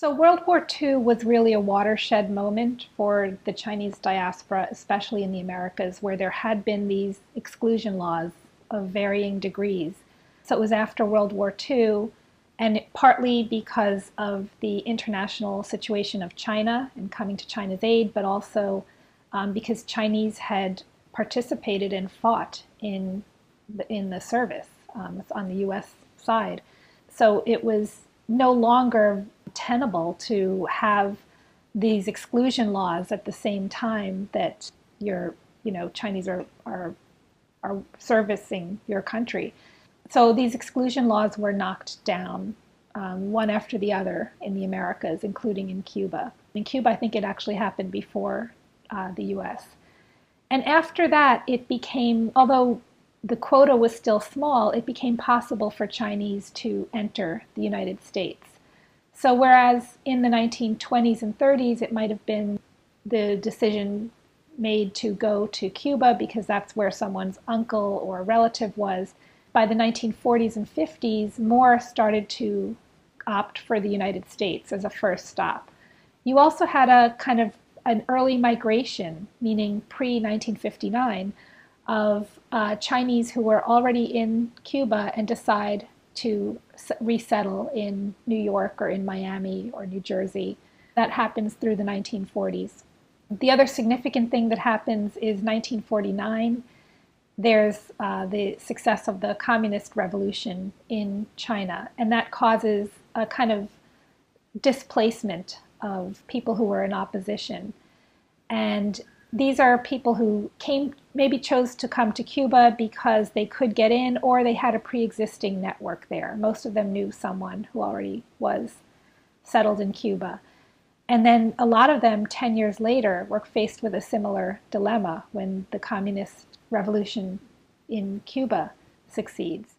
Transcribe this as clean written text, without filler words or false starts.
So World War II was really a watershed moment for the Chinese diaspora, especially in the Americas, where there had been these exclusion laws of varying degrees. So it was after World War II, and partly because of the international situation of China and coming to China's aid, but also because Chinese had participated and fought in the service on the U.S. side. So it was no longer tenable to have these exclusion laws at the same time that Chinese are servicing your country. So these exclusion laws were knocked down one after the other in the Americas, including in Cuba. In Cuba, I think it actually happened before the U.S. And after that, it became, although the quota was still small, it became possible for Chinese to enter the United States. So whereas in the 1920s and 30s, it might have been the decision made to go to Cuba because that's where someone's uncle or relative was, by the 1940s and 50s, more started to opt for the United States as a first stop. You also had a kind of an early migration, meaning pre-1959, of Chinese who were already in Cuba and decide to resettle in New York or in Miami or New Jersey. That happens through the 1940s. The other significant thing that happens is 1949. There's the success of the Communist Revolution in China, and that causes a kind of displacement of people who were in opposition. And these are people who maybe chose to come to Cuba because they could get in or they had a pre-existing network there. Most of them knew someone who already was settled in Cuba. And then a lot of them, 10 years later, were faced with a similar dilemma when the communist revolution in Cuba succeeds.